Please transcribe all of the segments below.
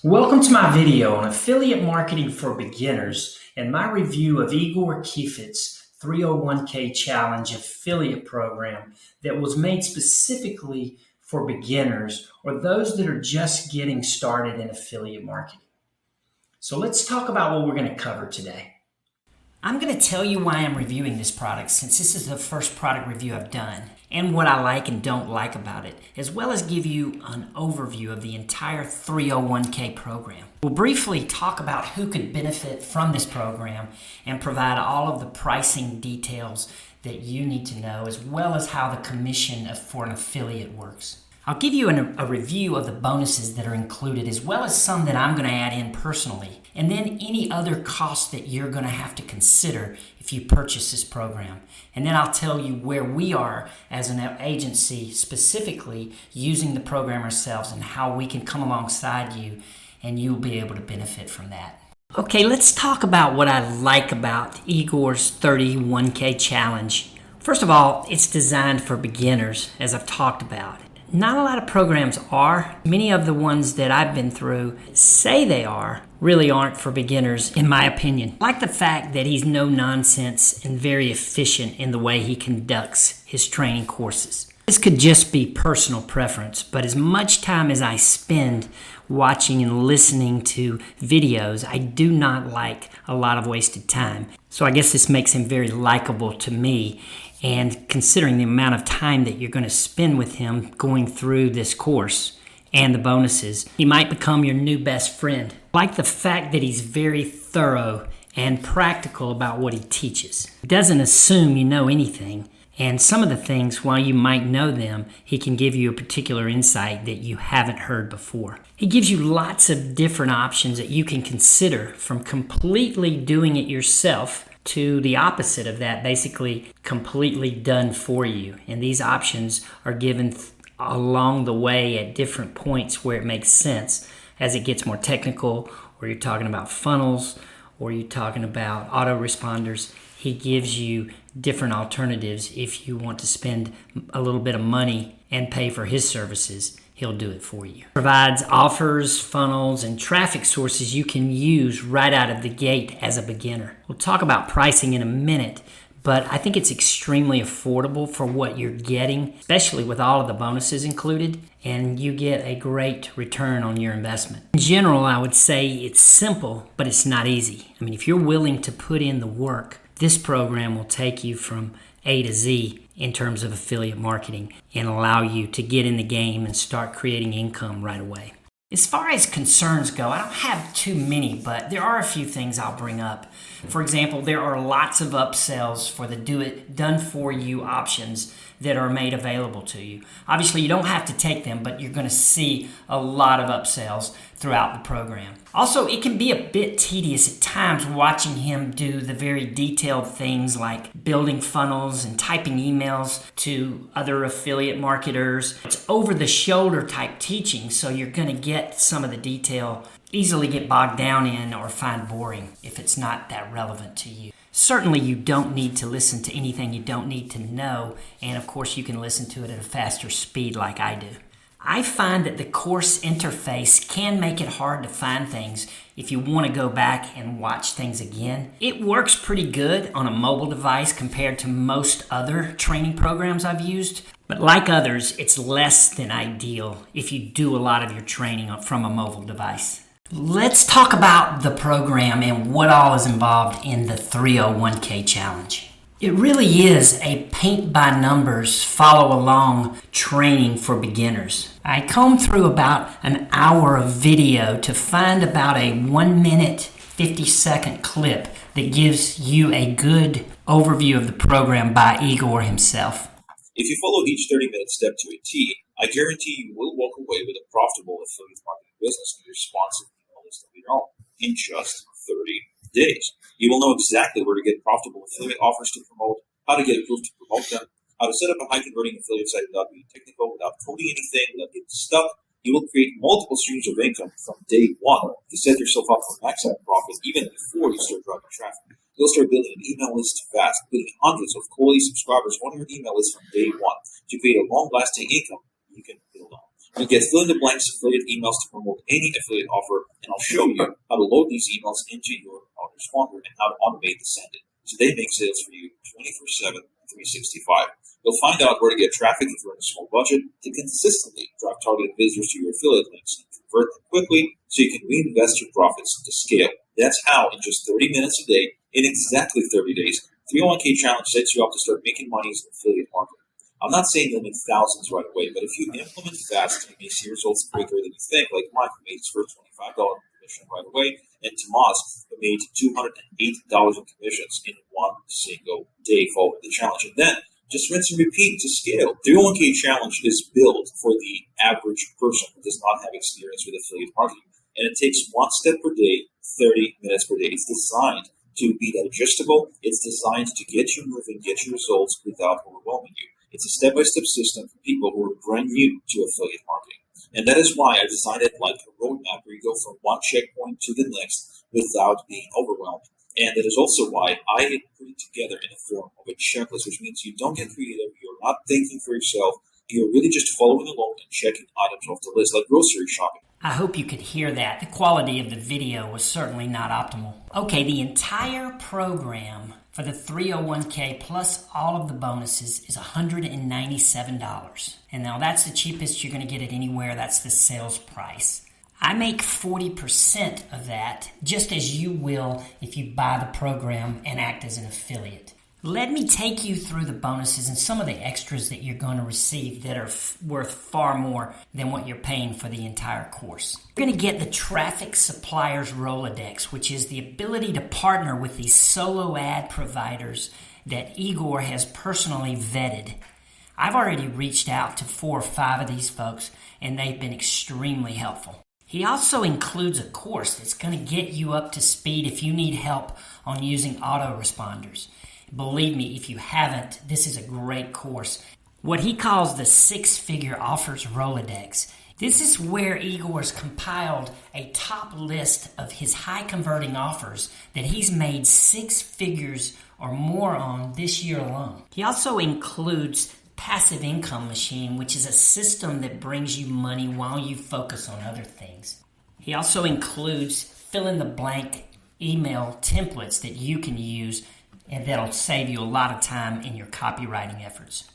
Welcome to my video on affiliate marketing for beginners and my review of Igor Kheifets' 301k challenge affiliate program that was made specifically for beginners or those that are just getting started in affiliate marketing. So let's talk about what we're going to cover today. I'm going to tell you why I'm reviewing this product, since this is the first product review I've done, and what I like and don't like about it, as well as give you an overview of the entire 301k program. We'll briefly talk about who could benefit from this program and provide all of the pricing details that you need to know, as well as how the commission for an affiliate works. I'll give you a review of the bonuses that are included, as well as some that I'm going to add in personally, and then any other costs that you're going to have to consider if you purchase this program. And then I'll tell you where we are as an agency specifically using the program ourselves and how we can come alongside you and you'll be able to benefit from that. Okay, let's talk about what I like about Igor's 31K challenge. First of all, it's designed for beginners, as I've talked about. Not a lot of programs are. Many of the ones that I've been through say they are, really aren't for beginners, in my opinion. I like the fact that he's no nonsense and very efficient in the way he conducts his training courses. This could just be personal preference, but as much time as I spend watching and listening to videos, I do not like a lot of wasted time. So I guess this makes him very likable to me. And considering the amount of time that you're going to spend with him going through this course and the bonuses, he might become your new best friend. I like the fact that he's very thorough and practical about what he teaches. He doesn't assume you know anything. And some of the things, while you might know them, he can give you a particular insight that you haven't heard before. He gives you lots of different options that you can consider, from completely doing it yourself to the opposite of that, basically completely done for you. And these options are given along the way at different points where it makes sense. As it gets more technical, or you're talking about funnels, or you're talking about autoresponders, he gives you different alternatives. If you want to spend a little bit of money and pay for his services, he'll do it for you. Provides offers, funnels, and traffic sources you can use right out of the gate as a beginner. We'll talk about pricing in a minute, but I think it's extremely affordable for what you're getting, especially with all of the bonuses included, and you get a great return on your investment. In general, I would say it's simple, but it's not easy. I mean, if you're willing to put in the work, this program will take you from A to Z in terms of affiliate marketing and allow you to get in the game and start creating income right away. As far as concerns go, I don't have too many, but there are a few things I'll bring up. For example, there are lots of upsells for the done-for-you options that are made available to you. Obviously, you don't have to take them, but you're going to see a lot of upsells throughout the program. Also, it can be a bit tedious at times watching him do the very detailed things like building funnels and typing emails to other affiliate marketers. It's over-the-shoulder type teaching, so you're going to get some of the detail easily get bogged down in or find boring if it's not that relevant to you. Certainly, you don't need to listen to anything you don't need to know, and of course, you can listen to it at a faster speed like I do. I find that the course interface can make it hard to find things if you want to go back and watch things again. It works pretty good on a mobile device compared to most other training programs I've used, but like others, it's less than ideal if you do a lot of your training from a mobile device. Let's talk about the program and what all is involved in the 301k challenge. It really is a paint-by-numbers, follow-along training for beginners. I combed through about an hour of video to find about a 1-minute, 50-second clip that gives you a good overview of the program by Igor himself. If you follow each 30-minute step to a T, I guarantee you will walk away with a profitable affiliate marketing business with your sponsored email list of your own in just 30 days. You will know exactly where to get profitable affiliate offers to promote, how to get approved to promote them, how to set up a high-converting affiliate site without being technical, without coding anything, without getting stuck. You will create multiple streams of income from day one to set yourself up for max out profit even before you start driving traffic. You'll start building an email list fast, putting hundreds of quality subscribers on your email list from day one to create a long-lasting income you can build on. You'll get fill-in-the-blanks affiliate emails to promote any affiliate offer, and I'll show you how to load these emails into your autoresponder and how to automate the sending. So they make sales for you 24/7, 365. You'll find out where to get traffic if you're in a small budget to consistently drive targeted visitors to your affiliate links and convert them quickly so you can reinvest your profits to scale. That's how, in just 30 minutes a day, in exactly 30 days, 301k Challenge sets you up to start making money as an affiliate marketer. I'm not saying you'll make thousands right away, but if you implement fast, you may see results quicker than you think, like Mike, who made his first $25 commission right away, and Tomas, who made $208 in commissions in one single day following the challenge. And then, just rinse and repeat to scale. The 301k Challenge is built for the average person who does not have experience with affiliate marketing, and it takes one step per day, 30 minutes per day. It's designed to be digestible. It's designed to get you moving, get you results without overwhelming you. It's a step-by-step system for people who are brand new to affiliate marketing. And that is why I designed it like a roadmap where you go from one checkpoint to the next without being overwhelmed. And that is also why I put it together in the form of a checklist, which means you don't get creative, you're not thinking for yourself, you're really just following along and checking items off the list like grocery shopping. I hope you could hear that. The quality of the video was certainly not optimal. Okay, the entire program for the 301k plus all of the bonuses is $197. And now that's the cheapest you're going to get it anywhere. That's the sales price. I make 40% of that, just as you will if you buy the program and act as an affiliate. Let me take you through the bonuses and some of the extras that you're going to receive that are worth far more than what you're paying for the entire course. You're going to get the Traffic Suppliers Rolodex, which is the ability to partner with these solo ad providers that Igor has personally vetted. I've already reached out to 4 or 5 of these folks, and they've been extremely helpful. He also includes a course that's going to get you up to speed if you need help on using autoresponders. Believe me, if you haven't, this is a great course. What he calls the 6-figure offers Rolodex. This is where Igor's compiled a top list of his high-converting offers that he's made 6 figures or more on this year alone. He also includes Passive Income Machine, which is a system that brings you money while you focus on other things. He also includes fill-in-the-blank email templates that you can use and that'll save you a lot of time in your copywriting efforts.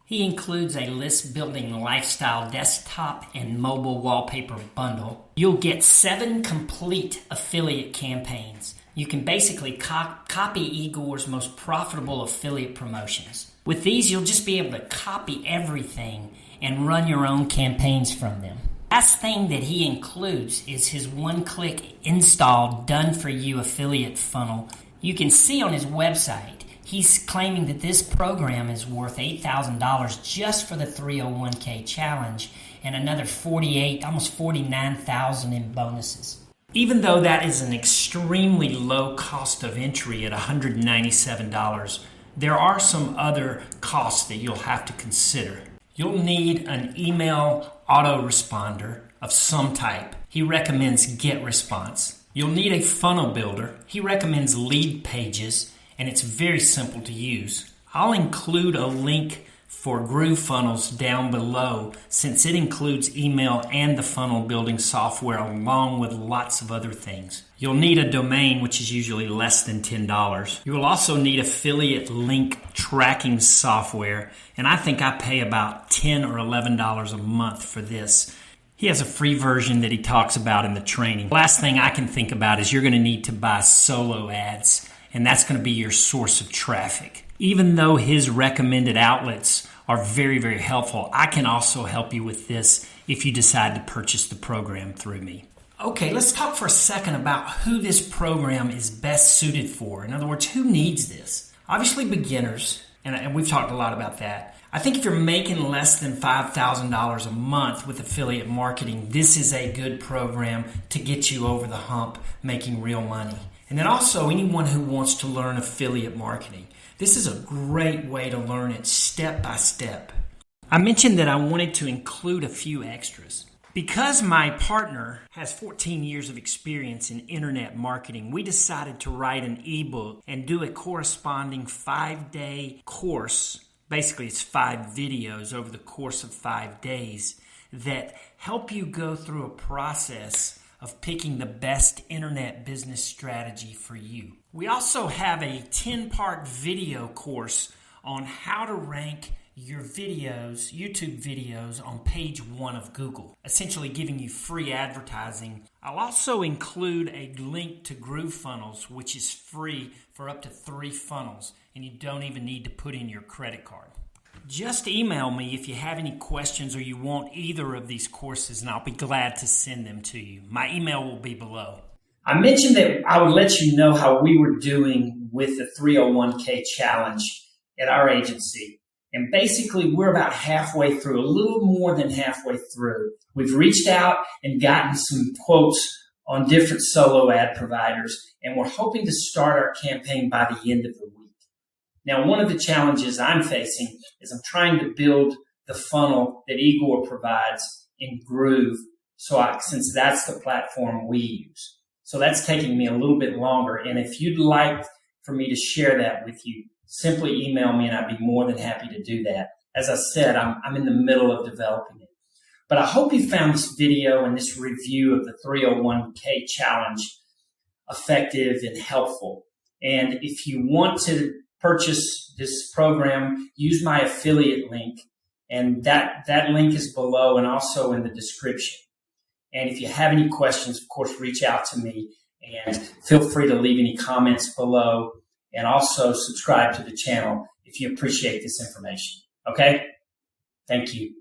He includes a list-building lifestyle desktop and mobile wallpaper bundle. You'll get 7 complete affiliate campaigns. You can basically copy Igor's most profitable affiliate promotions. With these, you'll just be able to copy everything and run your own campaigns from them. Last thing that he includes is his one-click install done-for-you affiliate funnel. You can see on his website, he's claiming that this program is worth $8,000 just for the 301k challenge and another almost $49,000 in bonuses. Even though that is an extremely low cost of entry at $197, there are some other costs that you'll have to consider. You'll need an email autoresponder of some type. He recommends GetResponse. You'll need a funnel builder. He recommends Lead Pages, and it's very simple to use. I'll include a link for GrooveFunnels down below since it includes email and the funnel building software along with lots of other things. You'll need a domain, which is usually less than $10. You will also need affiliate link tracking software, and I think I pay about $10 or $11 a month for this. He has a free version that he talks about in the training. Last thing I can think about is you're going to need to buy solo ads, and that's going to be your source of traffic. Even though his recommended outlets are very, very helpful, I can also help you with this if you decide to purchase the program through me. Okay, let's talk for a second about who this program is best suited for. In other words, who needs this? Obviously beginners, and we've talked a lot about that. I think if you're making less than $5,000 a month with affiliate marketing, this is a good program to get you over the hump making real money. And then also anyone who wants to learn affiliate marketing. This is a great way to learn it step by step. I mentioned that I wanted to include a few extras. Because my partner has 14 years of experience in internet marketing, we decided to write an ebook and do a corresponding 5-day course. Basically, it's 5 videos over the course of 5 days that help you go through a process of picking the best internet business strategy for you. We also have a 10-part video course on how to rank your videos, YouTube videos, on page 1 of Google, essentially giving you free advertising. I'll also include a link to GrooveFunnels, which is free for up to 3 funnels, and you don't even need to put in your credit card. Just email me if you have any questions or you want either of these courses, and I'll be glad to send them to you. My email will be below. I mentioned that I would let you know how we were doing with the 301k challenge at our agency. And basically, we're about halfway through, a little more than halfway through. We've reached out and gotten some quotes on different solo ad providers, and we're hoping to start our campaign by the end of the week. Now, one of the challenges I'm facing is I'm trying to build the funnel that Igor provides in Groove, since that's the platform we use. So that's taking me a little bit longer. And if you'd like for me to share that with you, simply email me and I'd be more than happy to do that. As I said, I'm in the middle of developing it. But I hope you found this video and this review of the 301k challenge effective and helpful. And if you want to purchase this program, use my affiliate link, and that link is below and also in the description. And if you have any questions, of course, reach out to me, and feel free to leave any comments below, and also subscribe to the channel if you appreciate this information. Okay? Thank you.